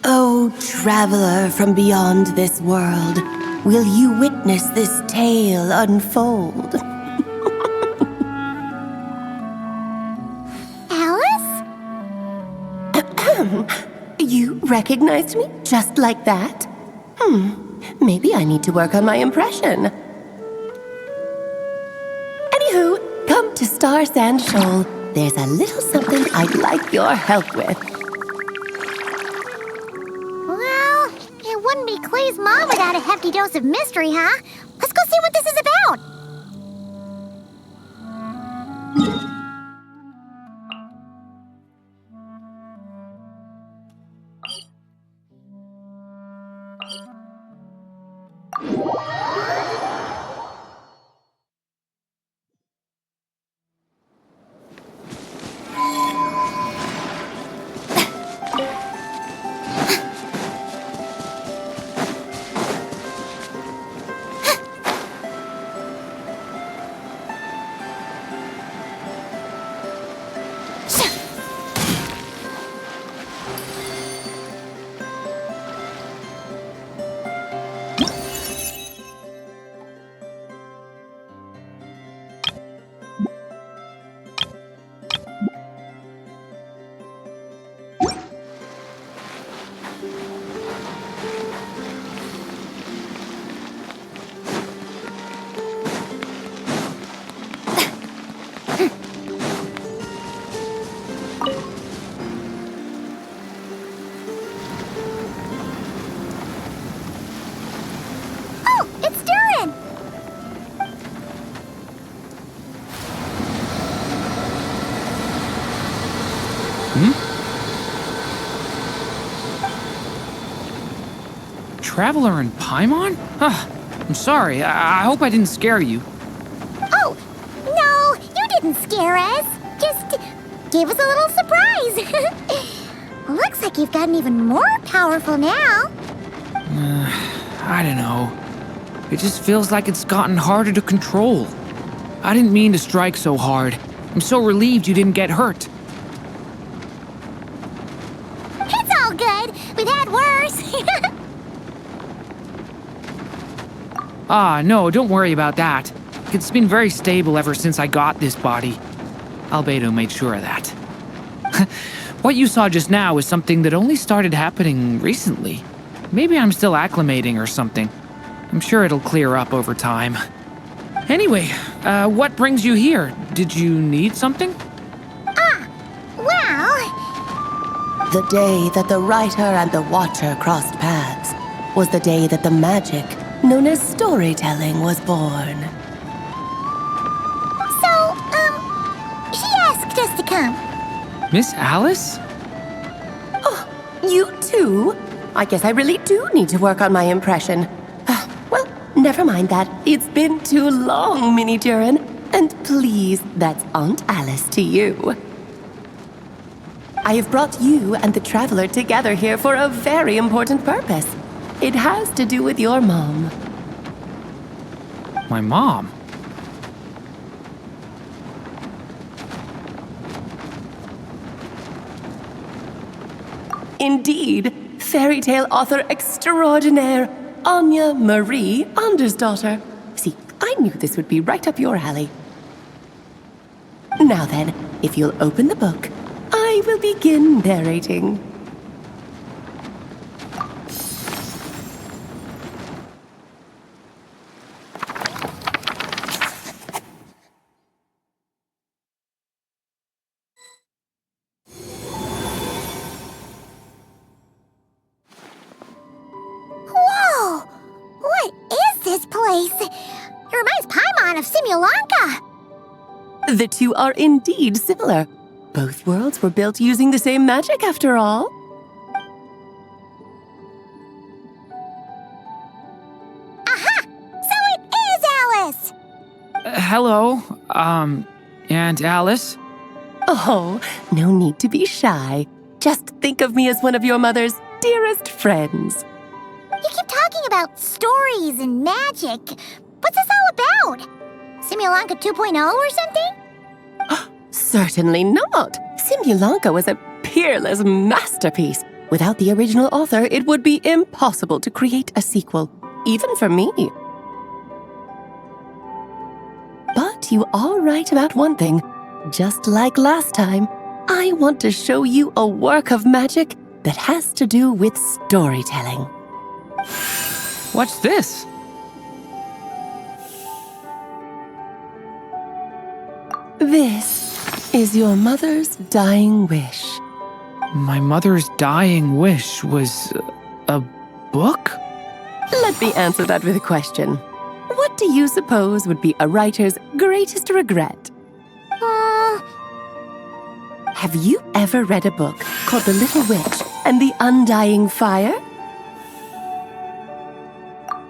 O traveler from beyond this world, will you witness this tale unfold? Alice? You recognized me just like that? Maybe I need to work on my impression. Anywho, come to Star Sand Shoal. There's a little something I'd like your help with. Well, it wouldn't be Clay's mom without a hefty dose of mystery, huh? Let's go see what this is about. Traveler in Paimon? I'm sorry. I hope I didn't scare you. Oh, no, you didn't scare us. Just gave us a little surprise. Looks like you've gotten even more powerful now. I don't know. It just feels like it's gotten harder to control. I didn't mean to strike so hard. I'm so relieved you didn't get hurt. It's all good. We've had worse. No, don't worry about that. It's been very stable ever since I got this body. Albedo made sure of that. What you saw just now is something that only started happening recently. Maybe I'm still acclimating or something. I'm sure it'll clear up over time. Anyway, what brings you here? Did you need something? Well... The day that the writer and the watcher crossed paths was the day that the magic known as storytelling was born. So, she asked us to come. Miss Alice? Oh, you too? I guess I really do need to work on my impression. Well, never mind that. It's been too long, Minnie Duran. And please, that's Aunt Alice to you. I have brought you and the Traveler together here for a very important purpose. It has to do with your mom. My mom? Indeed, fairy tale author extraordinaire, Anya Marie Andersdottir. See, I knew this would be right up your alley. Now then, if you'll open the book, I will begin narrating. Whoa! What is this place? It reminds Paimon of Simulanka. The two are indeed similar. Both worlds were built using the same magic, after all. Aha! So it is Alice! Hello, Aunt Alice? Oh, no need to be shy. Just think of me as one of your mother's dearest friends. You keep talking about stories and magic. What's this all about? Simulanka 2.0 or something? Certainly not. Simulanka was a peerless masterpiece. Without the original author, it would be impossible to create a sequel, even for me. But you are right about one thing. Just like last time, I want to show you a work of magic that has to do with storytelling. What's this? This is your mother's dying wish. My mother's dying wish was a book? Let me answer that with a question. What do you suppose would be a writer's greatest regret? Have you ever read a book called The Little Witch and the Undying Fire?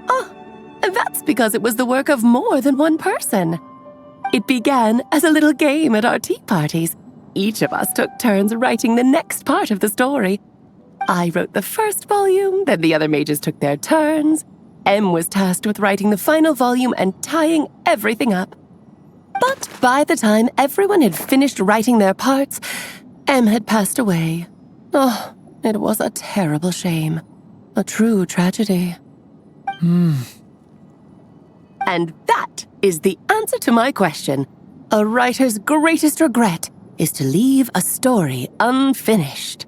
Oh, that's because it was the work of more than one person. It began as a little game at our tea parties. Each of us took turns writing the next part of the story. I wrote the first volume, then the other mages took their turns. Em was tasked with writing the final volume and tying everything up. But by the time everyone had finished writing their parts, Em had passed away. Oh, it was a terrible shame. A true tragedy. And that is the answer to my question. A writer's greatest regret is to leave a story unfinished.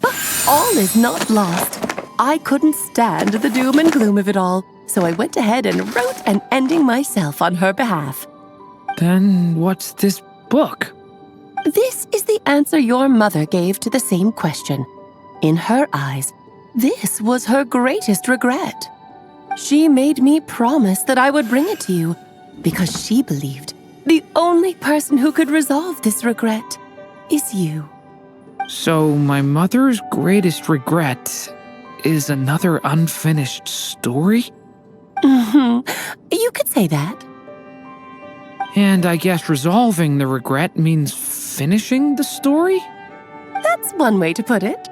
But all is not lost. I couldn't stand the doom and gloom of it all, so I went ahead and wrote an ending myself on her behalf. Then what's this book? This is the answer your mother gave to the same question. In her eyes, this was her greatest regret. She made me promise that I would bring it to you because she believed the only person who could resolve this regret is you. So my mother's greatest regret is another unfinished story? You could say that. And I guess resolving the regret means finishing the story? That's one way to put it.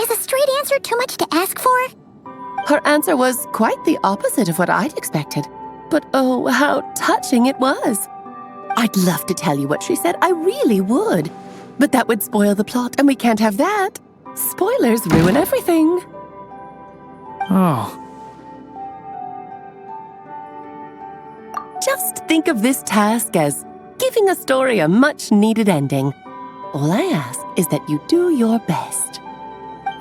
Is a straight answer too much to ask for? Her answer was quite the opposite of what I'd expected. But oh, how touching it was. I'd love to tell you what she said, I really would. But that would spoil the plot, and we can't have that. Spoilers ruin everything. Oh. Just think of this task as giving a story a much-needed ending. All I ask is that you do your best.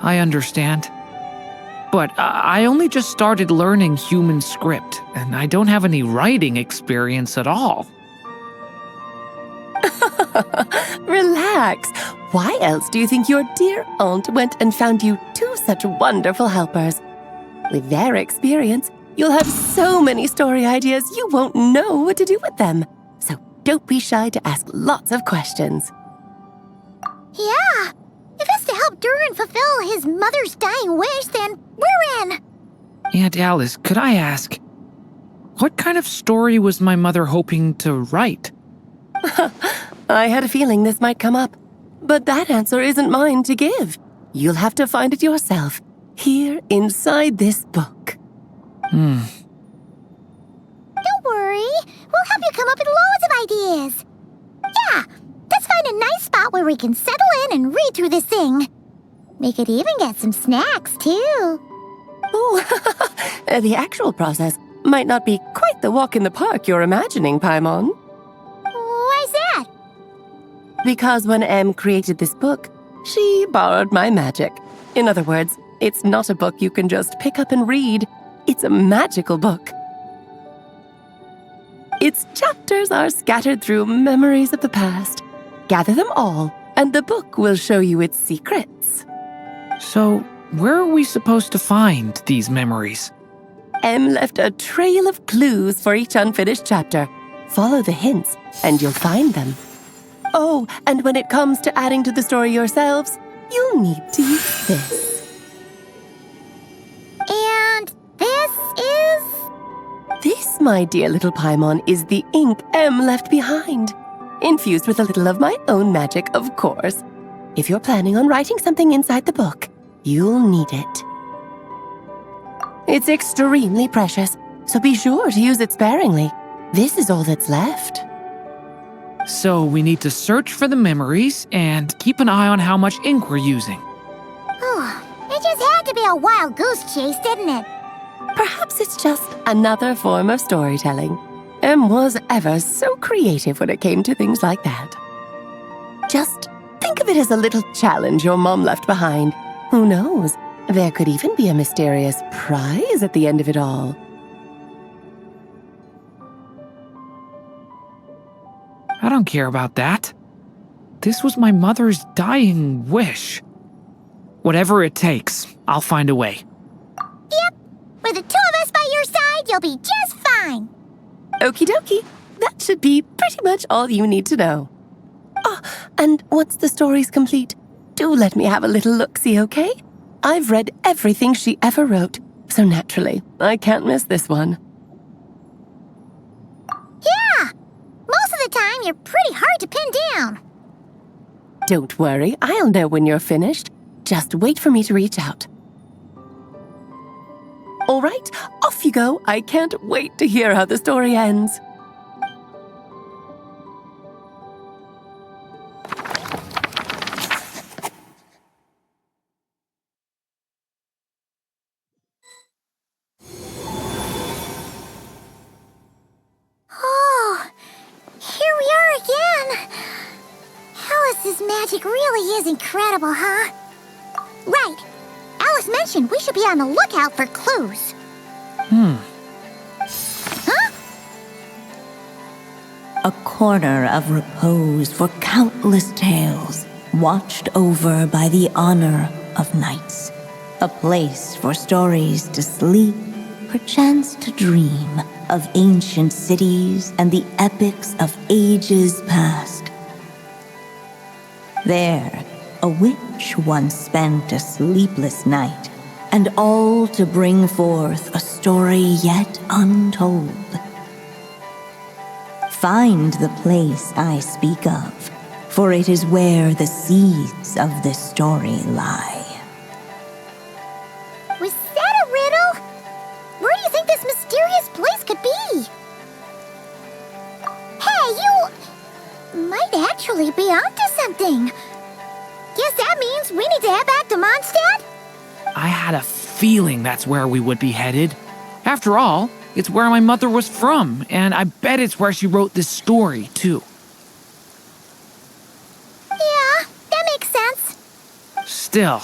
I understand. But I only just started learning human script, and I don't have any writing experience at all. Relax. Why else do you think your dear aunt went and found you two such wonderful helpers? With their experience, you'll have so many story ideas you won't know what to do with them. So don't be shy to ask lots of questions. Yeah. If it's to help Durin fulfill his mother's dying wish, then we're in. Aunt Alice, could I ask, what kind of story was my mother hoping to write? I had a feeling this might come up, but that answer isn't mine to give. You'll have to find it yourself, here inside this book. Don't worry. We'll help you come up with loads of ideas. Yeah, let's find a nice spot where we can settle in and read through this thing. We could even get some snacks, too. Oh, the actual process might not be quite the walk in the park you're imagining, Paimon. Why's that? Because when Em created this book, she borrowed my magic. In other words, it's not a book you can just pick up and read. It's a magical book. Its chapters are scattered through memories of the past. Gather them all, and the book will show you its secrets. So, where are we supposed to find these memories? Em left a trail of clues for each unfinished chapter. Follow the hints, and you'll find them. Oh, and when it comes to adding to the story yourselves, you'll need to use this. And this is... my dear little Paimon, is the ink M left behind. Infused with a little of my own magic, of course. If you're planning on writing something inside the book, you'll need it. It's extremely precious, so be sure to use it sparingly. This is all that's left. So we need to search for the memories and keep an eye on how much ink we're using. It just had to be a wild goose chase, didn't it? Perhaps it's just another form of storytelling. Em was ever so creative when it came to things like that. Just think of it as a little challenge your mom left behind. Who knows? There could even be a mysterious prize at the end of it all. I don't care about that. This was my mother's dying wish. Whatever it takes, I'll find a way. Yep. With the two of us by your side, you'll be just fine. Okie dokie. That should be pretty much all you need to know. Oh, and once the story's complete, do let me have a little look-see, okay? I've read everything she ever wrote, so naturally, I can't miss this one. Yeah! Most of the time, you're pretty hard to pin down. Don't worry, I'll know when you're finished. Just wait for me to reach out. All right, off you go. I can't wait to hear how the story ends. Oh, here we are again. Alice's magic really is incredible, huh? Right. Alice mentioned we should be on the lookout for clues. Huh? A corner of repose for countless tales, watched over by the honor of knights. A place for stories to sleep, perchance to dream of ancient cities and the epics of ages past. There, a witch once spent a sleepless night, and all to bring forth a story yet untold. Find the place I speak of, for it is where the seeds of this story lie. Was that a riddle? Where do you think this mysterious place could be? Hey, you might actually be onto something. Guess that means we need to head back to Mondstadt? I had a feeling that's where we would be headed. After all, it's where my mother was from, and I bet it's where she wrote this story, too. Yeah, that makes sense. Still,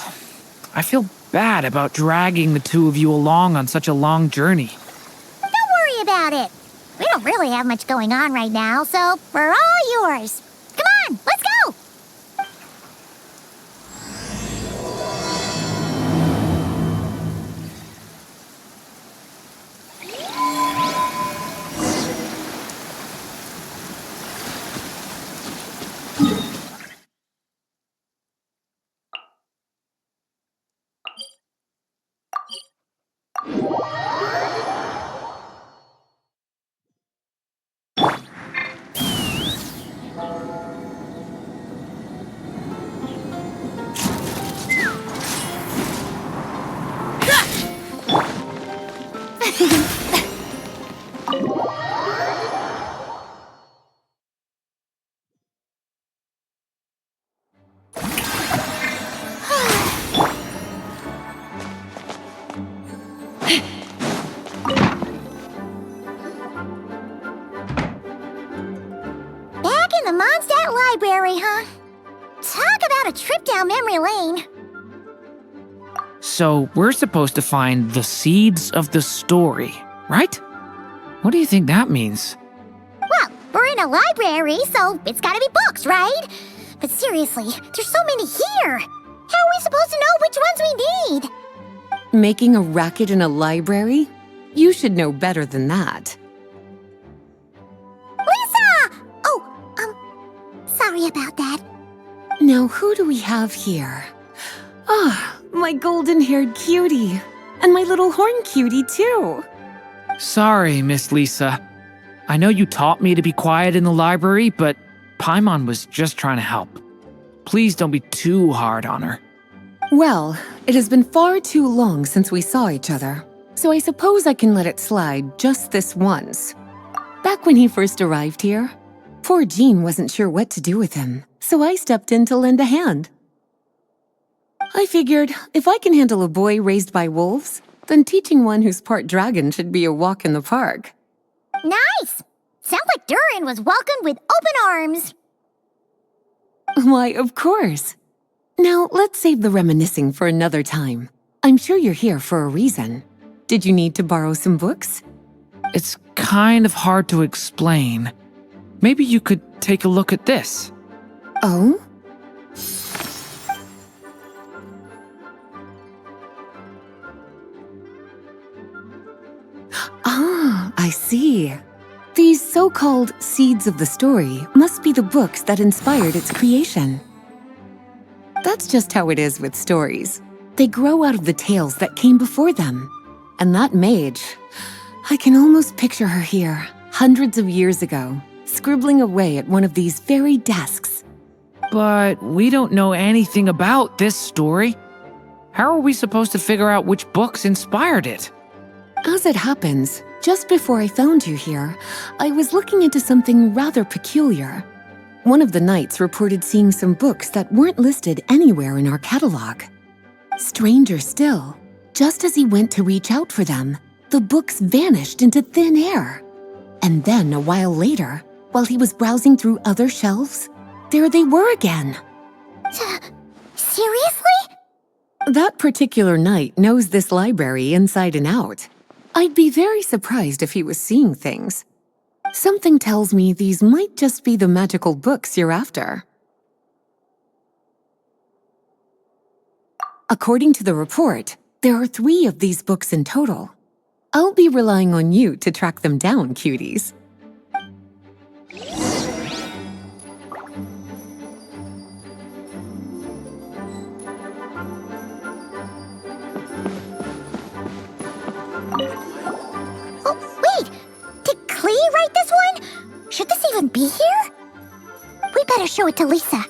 I feel bad about dragging the two of you along on such a long journey. Don't worry about it. We don't really have much going on right now, so we're all yours. Come on, let's go! Back in the Mondstadt Library, huh? Talk about a trip down memory lane. So we're supposed to find the seeds of the story, right? What do you think that means? Well, we're in a library, so it's gotta be books, right? But seriously, there's so many here. How are we supposed to know which ones we need? Making a racket in a library? You should know better than that. Lisa! Sorry about that. Now, who do we have here? Ah, my golden-haired cutie. And my little horn cutie, too. Sorry, Miss Lisa. I know you taught me to be quiet in the library, but Paimon was just trying to help. Please don't be too hard on her. Well, it has been far too long since we saw each other, so I suppose I can let it slide just this once. Back when he first arrived here, poor Jean wasn't sure what to do with him, so I stepped in to lend a hand. I figured if I can handle a boy raised by wolves, then teaching one who's part dragon should be a walk in the park. Nice! Sounds like Durin was welcomed with open arms. Why, of course. Now, let's save the reminiscing for another time. I'm sure you're here for a reason. Did you need to borrow some books? It's kind of hard to explain. Maybe you could take a look at this. Oh? Ah, I see. These so-called seeds of the story must be the books that inspired its creation. That's just how it is with stories. They grow out of the tales that came before them. And that mage, I can almost picture her here, hundreds of years ago, scribbling away at one of these very desks. But we don't know anything about this story. How are we supposed to figure out which books inspired it? As it happens, just before I found you here, I was looking into something rather peculiar. One of the knights reported seeing some books that weren't listed anywhere in our catalog. Stranger still, just as he went to reach out for them, the books vanished into thin air. And then a while later, while he was browsing through other shelves, there they were again. Seriously? That particular knight knows this library inside and out. I'd be very surprised if he was seeing things. Something tells me these might just be the magical books you're after. According to the report, there are 3 of these books in total. I'll be relying on you to track them down, cuties. Oh, wait! Did Klee write this one? Should this even be here? We better show it to Lisa.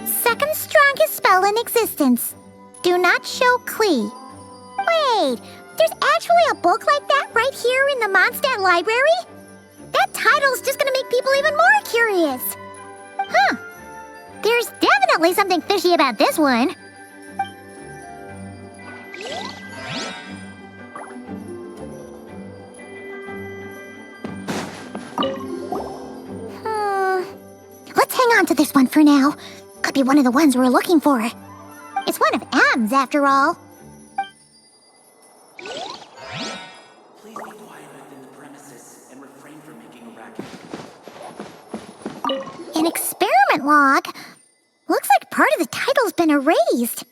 Second strongest spell in existence. Do not show Klee. Wait, there's actually a book like that right here in the Mondstadt library? That title's just gonna make people even more curious. Huh. There's definitely something fishy about this one. Let's hang on to this one for now. Could be one of the ones we're looking for. It's one of M's, after all. Please be quiet within the premises and refrain from making a racket. An experiment log? Looks like part of the title's been erased.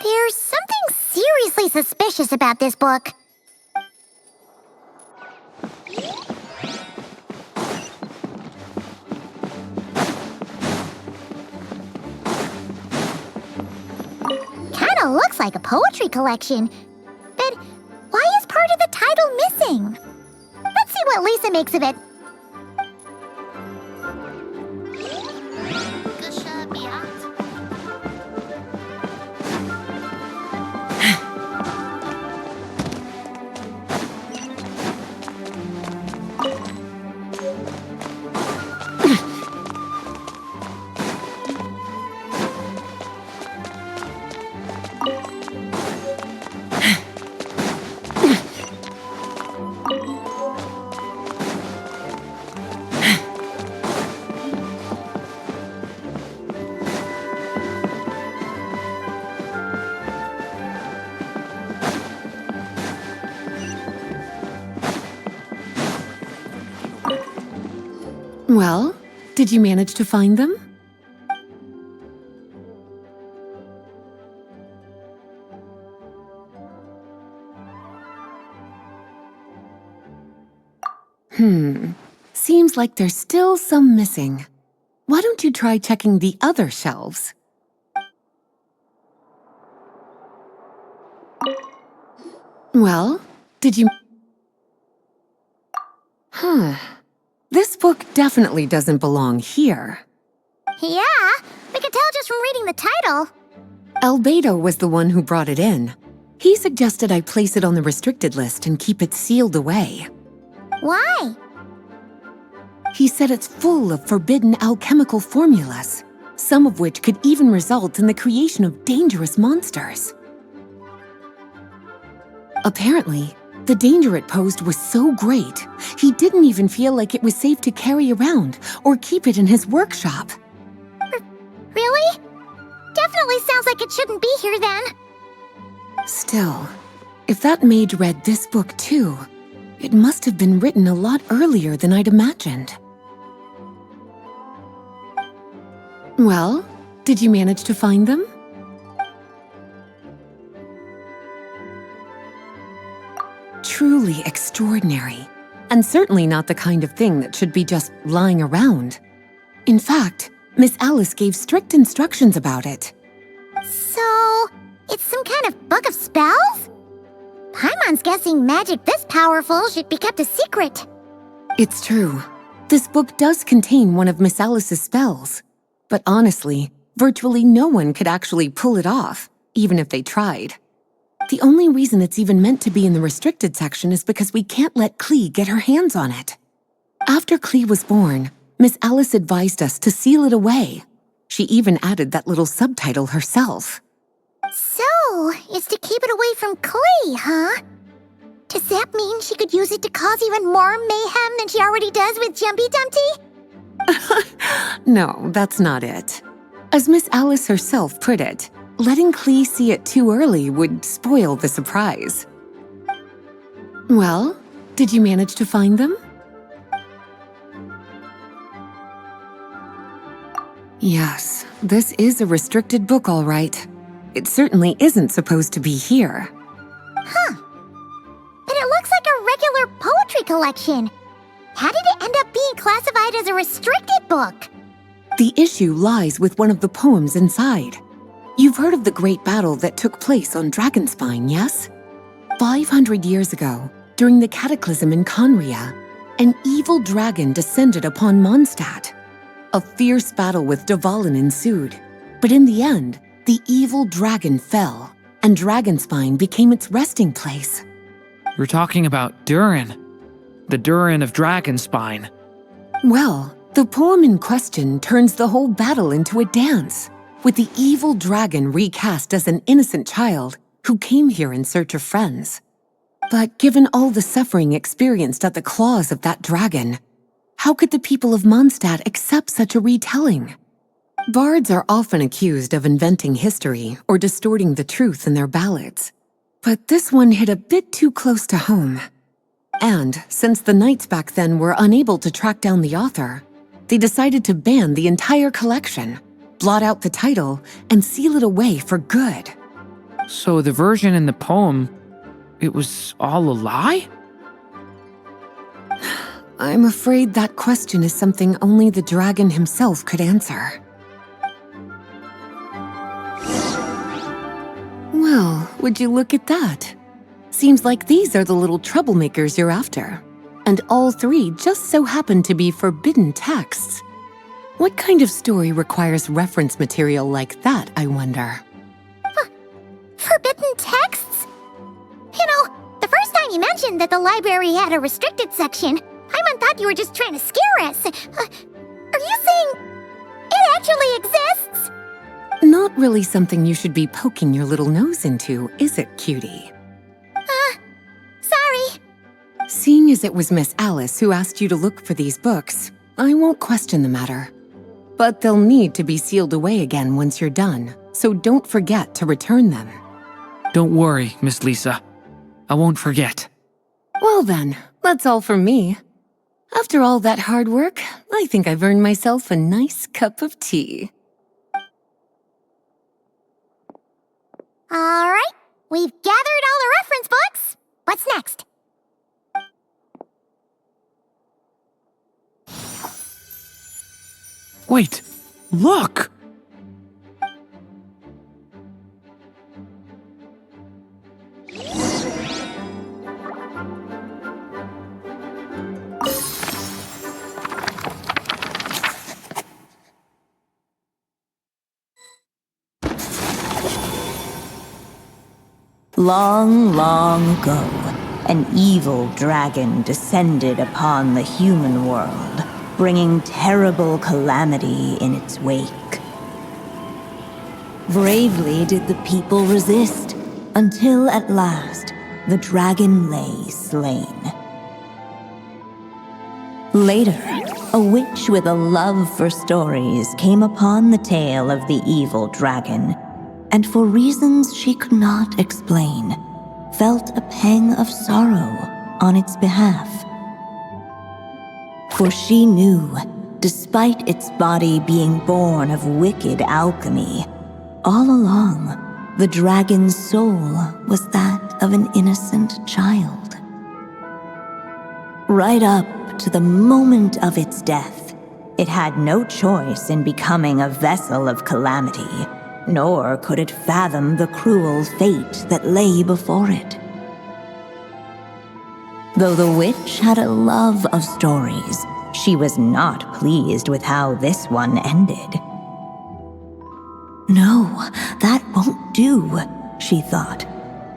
There's something seriously suspicious about this book. Kinda looks like a poetry collection. But why is part of the title missing? Let's see what Lisa makes of it. Well, did you manage to find them? Seems like there's still some missing. Why don't you try checking the other shelves? Well, did you... This book definitely doesn't belong here. Yeah, we could tell just from reading the title. Albedo was the one who brought it in. He suggested I place it on the restricted list and keep it sealed away. Why? He said it's full of forbidden alchemical formulas, some of which could even result in the creation of dangerous monsters. Apparently, the danger it posed was so great, he didn't even feel like it was safe to carry around or keep it in his workshop. Really? Definitely sounds like it shouldn't be here then. Still, if that mage read this book too, it must have been written a lot earlier than I'd imagined. Well, did you manage to find them? Truly extraordinary, and certainly not the kind of thing that should be just lying around. In fact, Miss Alice gave strict instructions about it. So, it's some kind of book of spells? Paimon's guessing magic this powerful should be kept a secret. It's true. This book does contain one of Miss Alice's spells. But honestly, virtually no one could actually pull it off, even if they tried. The only reason it's even meant to be in the restricted section is because we can't let Klee get her hands on it. After Klee was born, Miss Alice advised us to seal it away. She even added that little subtitle herself. So, it's to keep it away from Klee, huh? Does that mean she could use it to cause even more mayhem than she already does with Jumpy Dumpty? No, that's not it. As Miss Alice herself put it, letting Klee see it too early would spoil the surprise. Well, did you manage to find them? Yes, this is a restricted book, all right. It certainly isn't supposed to be here. Huh. But it looks like a regular poetry collection. How did it end up being classified as a restricted book? The issue lies with one of the poems inside. You've heard of the great battle that took place on Dragonspine, yes? 500 years ago, during the cataclysm in Conria, an evil dragon descended upon Mondstadt. A fierce battle with Dvalin ensued, but in the end, the evil dragon fell, and Dragonspine became its resting place. You're talking about Durin. The Durin of Dragonspine. Well, the poem in question turns the whole battle into a dance, with the evil dragon recast as an innocent child who came here in search of friends. But given all the suffering experienced at the claws of that dragon, how could the people of Mondstadt accept such a retelling? Bards are often accused of inventing history or distorting the truth in their ballads. But this one hit a bit too close to home. And since the knights back then were unable to track down the author, they decided to ban the entire collection, blot out the title, and seal it away for good. So the version in the poem, it was all a lie? I'm afraid that question is something only the dragon himself could answer. Well, would you look at that? Seems like these are the little troublemakers you're after. And all three just so happen to be forbidden texts. What kind of story requires reference material like that, I wonder? Forbidden texts? You know, the first time you mentioned that the library had a restricted section, Paimon thought you were just trying to scare us. Are you saying it actually exists? Not really something you should be poking your little nose into, is it, cutie? Sorry. Seeing as it was Miss Alice who asked you to look for these books, I won't question the matter. But they'll need to be sealed away again once you're done, so don't forget to return them. Don't worry, Miss Lisa. I won't forget. Well then, that's all from me. After all that hard work, I think I've earned myself a nice cup of tea. All right, we've gathered all the reference books. What's next? Wait, look! Long, long ago, an evil dragon descended upon the human world, bringing terrible calamity in its wake. Bravely did the people resist, until at last the dragon lay slain. Later, a witch with a love for stories came upon the tale of the evil dragon, and for reasons she could not explain, felt a pang of sorrow on its behalf. For she knew, despite its body being born of wicked alchemy, all along, the dragon's soul was that of an innocent child. Right up to the moment of its death, it had no choice in becoming a vessel of calamity, nor could it fathom the cruel fate that lay before it. Though the witch had a love of stories, she was not pleased with how this one ended. No, that won't do, she thought.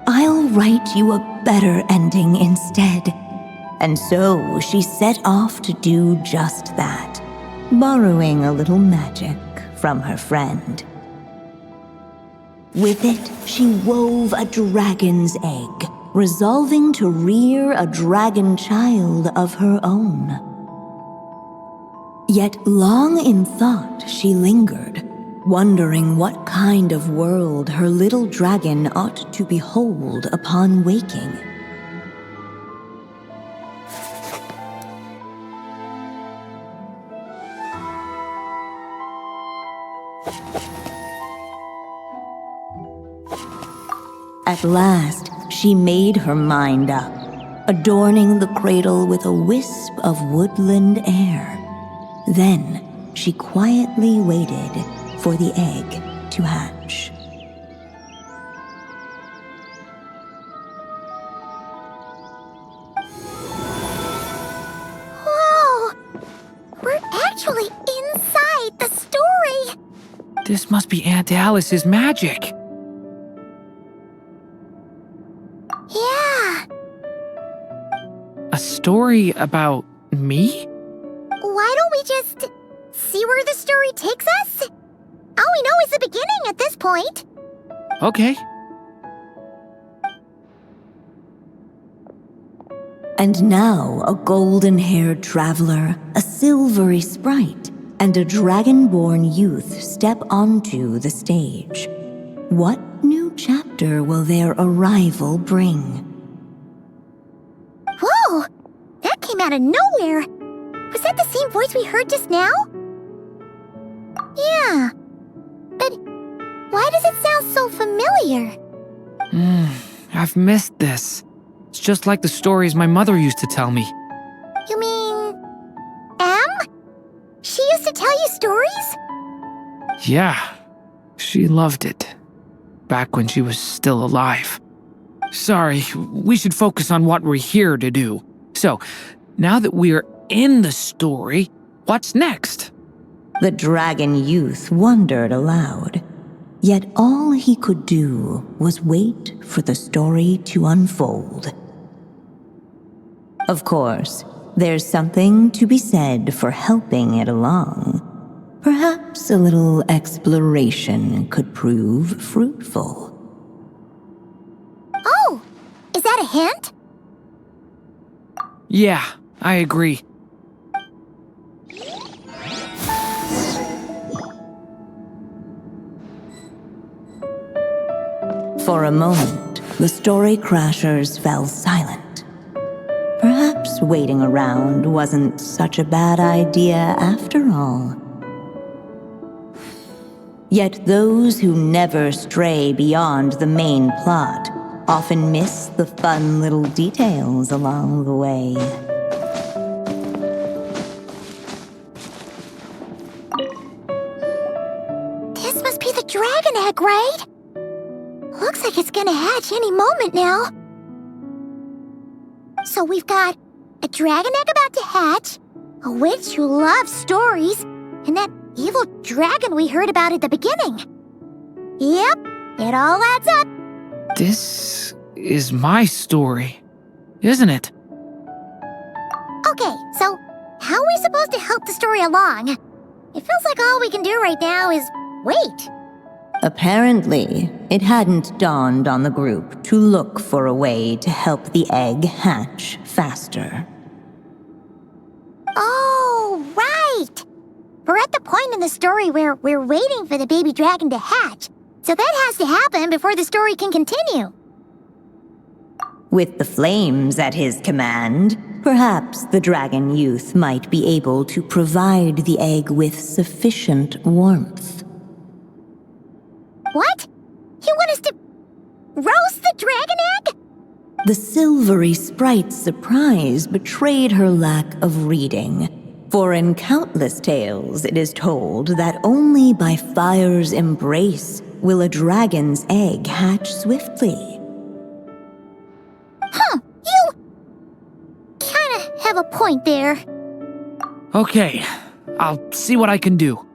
I'll write you a better ending instead. And so she set off to do just that, borrowing a little magic from her friend. With it, she wove a dragon's egg, resolving to rear a dragon child of her own. Yet long in thought she lingered, wondering what kind of world her little dragon ought to behold upon waking. At last, she made her mind up, adorning the cradle with a wisp of woodland air. Then, she quietly waited for the egg to hatch. Whoa! We're actually inside the story! This must be Aunt Alice's magic. Yeah. A story about me? Why don't we just see where the story takes us? All we know is the beginning at this point. Okay. And now a golden-haired traveler, a silvery sprite, and a dragon-born youth step onto the stage. What new chapter will their arrival bring? Whoa! That came out of nowhere! Was that the same voice we heard just now? Yeah. But why does it sound so familiar? I've missed this. It's just like the stories my mother used to tell me. You mean... Em? She used to tell you stories? Yeah, she loved it. Back when she was still alive. Sorry, we should focus on what we're here to do. So, now that we're in the story, what's next? The dragon youth wondered aloud. Yet all he could do was wait for the story to unfold. Of course, there's something to be said for helping it along. Perhaps a little exploration could prove fruitful. Oh! Is that a hint? Yeah, I agree. For a moment, the story crashers fell silent. Perhaps waiting around wasn't such a bad idea after all. Yet those who never stray beyond the main plot often miss the fun little details along the way. egg, right? Looks like it's gonna hatch any moment now. So we've got a dragon egg about to hatch, a witch who loves stories, and that evil dragon we heard about at the beginning. Yep, it all adds up. This is my story, isn't it? Okay, so how are we supposed to help the story along? It feels like all we can do right now is wait. Apparently, it hadn't dawned on the group to look for a way to help the egg hatch faster. Oh, right! We're at the point in the story where we're waiting for the baby dragon to hatch, so that has to happen before the story can continue. With the flames at his command, perhaps the dragon youth might be able to provide the egg with sufficient warmth. What? You want us to roast the dragon egg? The silvery sprite's surprise betrayed her lack of reading, for in countless tales it is told that only by fire's embrace will a dragon's egg hatch swiftly. Huh, you kinda have a point there. Okay, I'll see what I can do.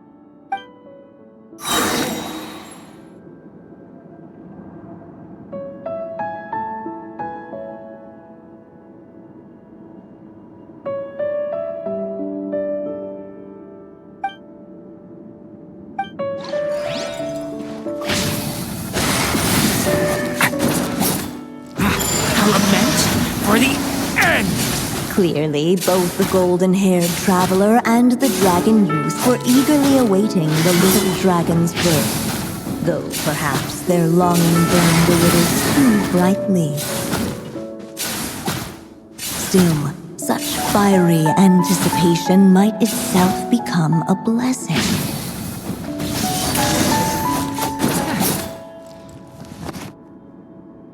For the end! Clearly, both the golden-haired traveler and the dragon youth were eagerly awaiting the little dragon's birth, though perhaps their longing burned a little too brightly. Still, such fiery anticipation might itself become a blessing.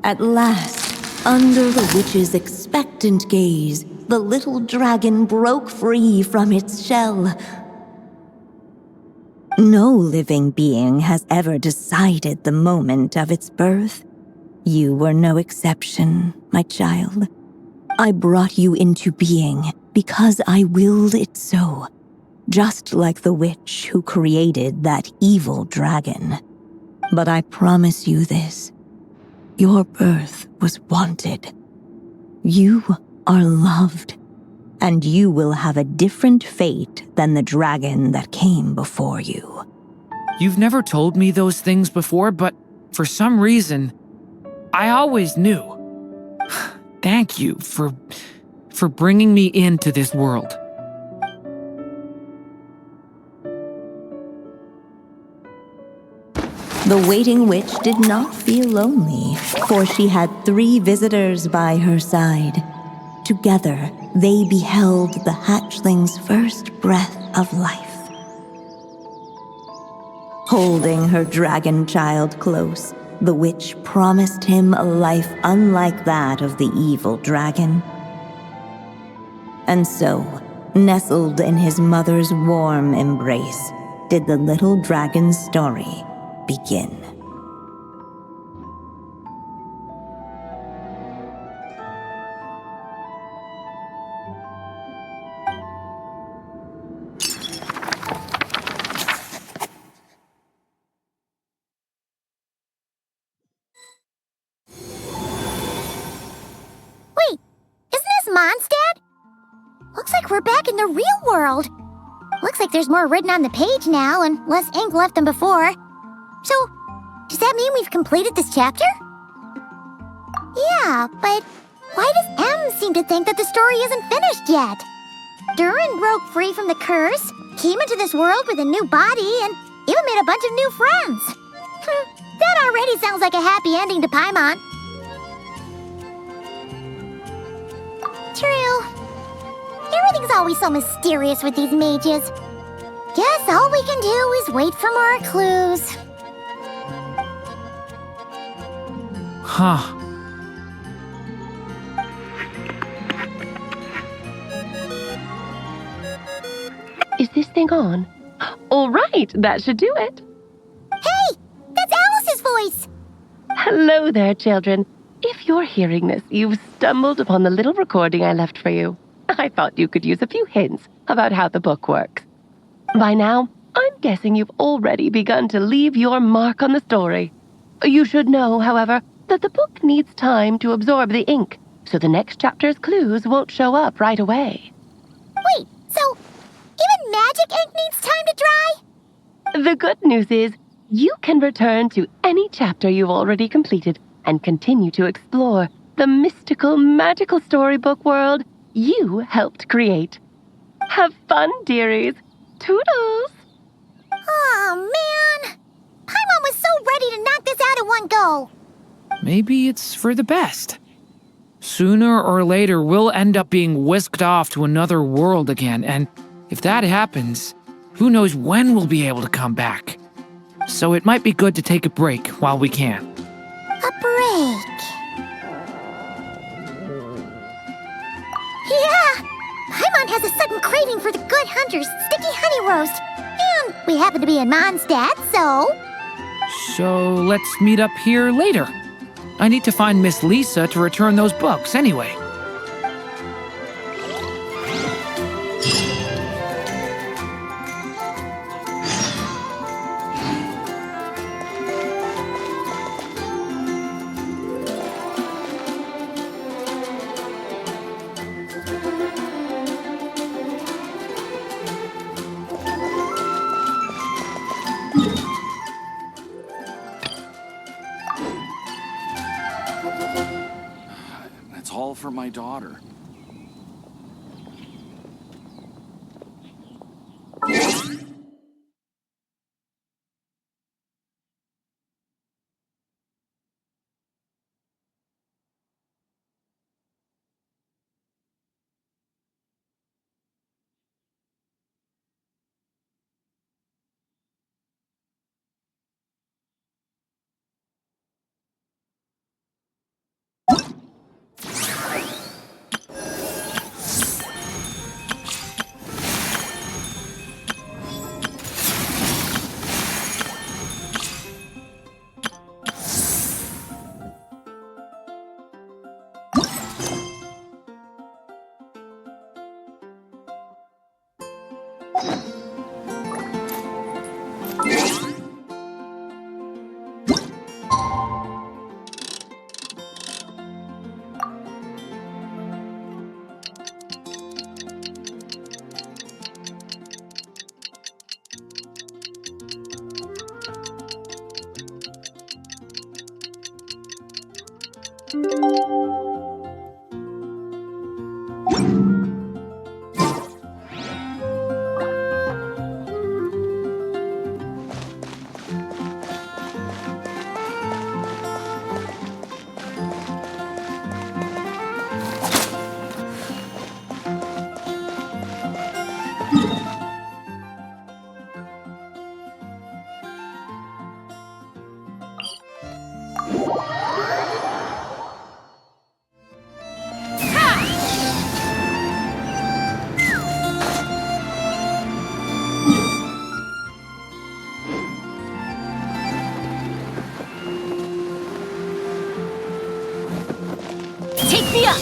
At last, under the witch's expectant gaze, the little dragon broke free from its shell. No living being has ever decided the moment of its birth. You were no exception, my child. I brought you into being because I willed it so, just like the witch who created that evil dragon. But I promise you this. Your birth was wanted. You are loved, and you will have a different fate than the dragon that came before you. You've never told me those things before, but for some reason, I always knew. Thank you for bringing me into this world. The waiting witch did not feel lonely, for she had 3 visitors by her side. Together, they beheld the hatchling's first breath of life. Holding her dragon child close, the witch promised him a life unlike that of the evil dragon. And so, nestled in his mother's warm embrace, did the little dragon's story begin. Wait, isn't this Mondstadt? Looks like we're back in the real world. Looks like there's more written on the page now and less ink left than before. So, does that mean we've completed this chapter? Yeah, but why does M seem to think that the story isn't finished yet? Durin broke free from the curse, came into this world with a new body, and even made a bunch of new friends. That already sounds like a happy ending to Paimon. True. Everything's always so mysterious with these mages. Guess all we can do is wait for more clues. Huh. Is this thing on? All right, that should do it. Hey! That's Alice Hello there, children. If you're hearing this, you've stumbled upon the little recording I left for you. I thought you could use a few hints about how the book works. By now, I'm guessing you've already begun to leave your mark on the story. You should know, however, that the book needs time to absorb the ink, so the next chapter's clues won't show up right away. Wait, so even magic ink needs time to dry? The good news is, you can return to any chapter you've already completed and continue to explore the mystical, magical storybook world you helped create. Have fun, dearies. Toodles! Oh, man. Paimon was so ready to knock this out in one go. Maybe it's for the best. Sooner or later, we'll end up being whisked off to another world again, and if that happens, who knows when we'll be able to come back. So it might be good to take a break while we can. A break. Yeah! Paimon has a sudden craving for the good hunter's sticky honey roast. And we happen to be in Mondstadt, so... So let's meet up here later. I need to find Miss Lisa to return those books anyway. That's all for my daughter. Take me up!